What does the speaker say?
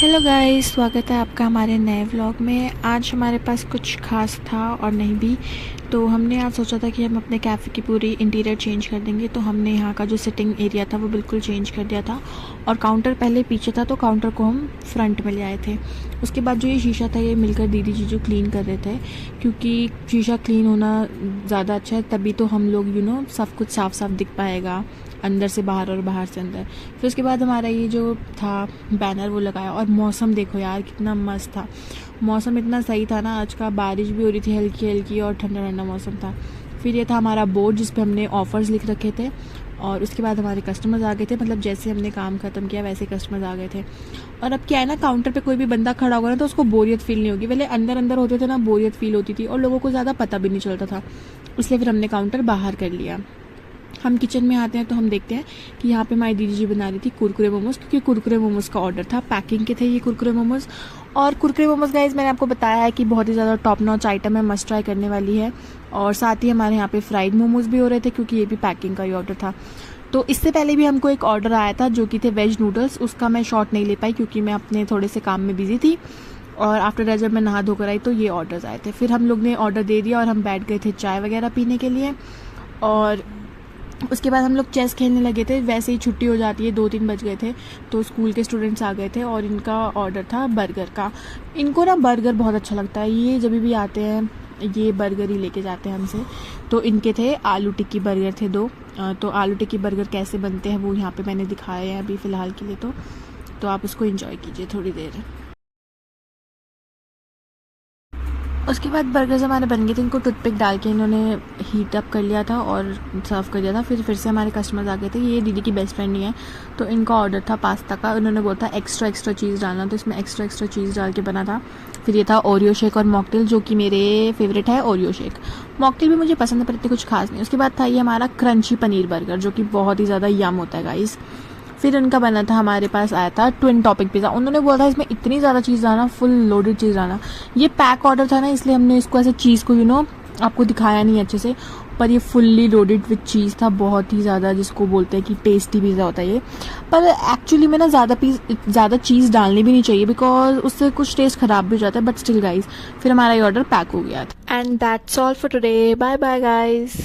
Hello guys, स्वागत है आपका हमारे नए व्लॉग में। आज हमारे पास कुछ खास था और नहीं भी, तो हमने आज सोचा था कि हम अपने कैफ़े की पूरी इंटीरियर चेंज कर देंगे। तो हमने यहाँ का जो सिटिंग एरिया था वो बिल्कुल चेंज कर दिया था और काउंटर पहले पीछे था तो काउंटर को हम फ्रंट में ले आए थे। उसके बाद जो ये शीशा था ये मिलकर दीदी जी जो क्लीन कर रहे थे, क्योंकि शीशा क्लीन होना ज़्यादा अच्छा है, तभी तो हम लोग सब कुछ साफ साफ दिख पाएगा, अंदर से बाहर और बाहर से अंदर। फिर उसके बाद हमारा ये जो था बैनर वो लगाया। और मौसम देखो यार कितना मस्त था, मौसम इतना सही था ना आज का, बारिश भी हो रही थी हल्की हल्की और ठंडा ठंडा मौसम था। फिर ये था हमारा बोर्ड जिस पे हमने ऑफ़र्स लिख रखे थे। और उसके बाद हमारे कस्टमर्स आ गए थे, मतलब जैसे हमने काम ख़त्म किया वैसे कस्टमर्स आ गए थे। और अब क्या है ना, काउंटर पे कोई भी बंदा खड़ा होगा ना तो उसको बोरियत फील नहीं होगी। पहले अंदर अंदर होते थे ना, बोरियत फील होती थी और लोगों को ज़्यादा पता भी नहीं चलता था, इसलिए फिर हमने काउंटर बाहर कर लिया। हम किचन में आते हैं तो हम देखते हैं कि यहाँ पे हमारी दीदी जी बना रही थी कुरकुरे मोमोज, क्योंकि कुरकुरे मोमोज का ऑर्डर था, पैकिंग के थे ये कुरकुरे मोमोज। और कुरकुरे मोमोज गाइस मैंने आपको बताया है कि बहुत ही ज़्यादा टॉप नॉच आइटम है, मस्ट ट्राई करने वाली है। और साथ ही हमारे यहाँ पे फ्राइड मोमोज भी हो रहे थे, क्योंकि ये भी पैकिंग का ही ऑर्डर था। तो इससे पहले भी हमको एक ऑर्डर आया था जो कि थे वेज नूडल्स, उसका मैं शॉट नहीं ले पाई क्योंकि मैं अपने थोड़े से काम में बिजी थी। और आफ्टर दैट जब मैं नहा धोकर आई तो ये ऑर्डर्स आए थे। फिर हम लोग ने ऑर्डर दे दिया और हम बैठ गए थे चाय वगैरह पीने के लिए। और उसके बाद हम लोग चेस खेलने लगे थे। वैसे ही छुट्टी हो जाती है, 2-3 बज गए थे तो स्कूल के स्टूडेंट्स आ गए थे और इनका ऑर्डर था बर्गर का। इनको ना बर्गर बहुत अच्छा लगता है, ये जब भी आते हैं ये बर्गर ही लेके जाते हैं हमसे। तो इनके थे आलू टिक्की बर्गर थे 2। तो आलू टिक्की बर्गर कैसे बनते हैं वो यहाँ पे मैंने दिखाए हैं अभी फ़िलहाल के लिए। तो आप उसको एंजॉय कीजिए थोड़ी देर। उसके बाद बर्गर्स हमारे बन गए थे, इनको टूथपिक डाल के इन्होंने हीट अप कर लिया था और सर्व कर दिया था। फिर से हमारे कस्टमर्स आ गए थे। ये दीदी की बेस्ट फ्रेंड ही है, तो इनका ऑर्डर था पास्ता का। उन्होंने बोला था एक्स्ट्रा चीज़ डालना, तो इसमें एक्स्ट्रा चीज़ डाल के बना था। फिर ये था ओरियो शेक और मॉकटेल, जो कि मेरे फेवरेट है ओरियो शेक। मॉकटेल भी मुझे पसंद है पर इतने कुछ खास नहीं। उसके बाद था ये हमारा क्रंची पनीर बर्गर, जो कि बहुत ही ज़्यादा यम होता है गाइस। फिर उनका बना था, हमारे पास आया था ट्विन टॉपिक पिज़्ज़ा। उन्होंने बोला था इसमें इतनी ज़्यादा चीज़ डालना, फुल लोडेड चीज़ डालना। ये पैक ऑर्डर था ना, इसलिए हमने इसको ऐसे चीज़ को आपको दिखाया नहीं अच्छे से, पर ये फुल्ली लोडेड विथ चीज़ था, बहुत ही ज़्यादा, जिसको बोलते हैं कि टेस्टी पिज़्ज़ा होता है ये। पर एक्चुअली में ना ज़्यादा चीज़ डालनी भी नहीं चाहिए, बिकॉज उससे कुछ टेस्ट ख़राब भी हो जाता है। बट स्टिल गाइज फिर हमारा ये ऑर्डर पैक हो गया था। And that's all for today, bye bye guys.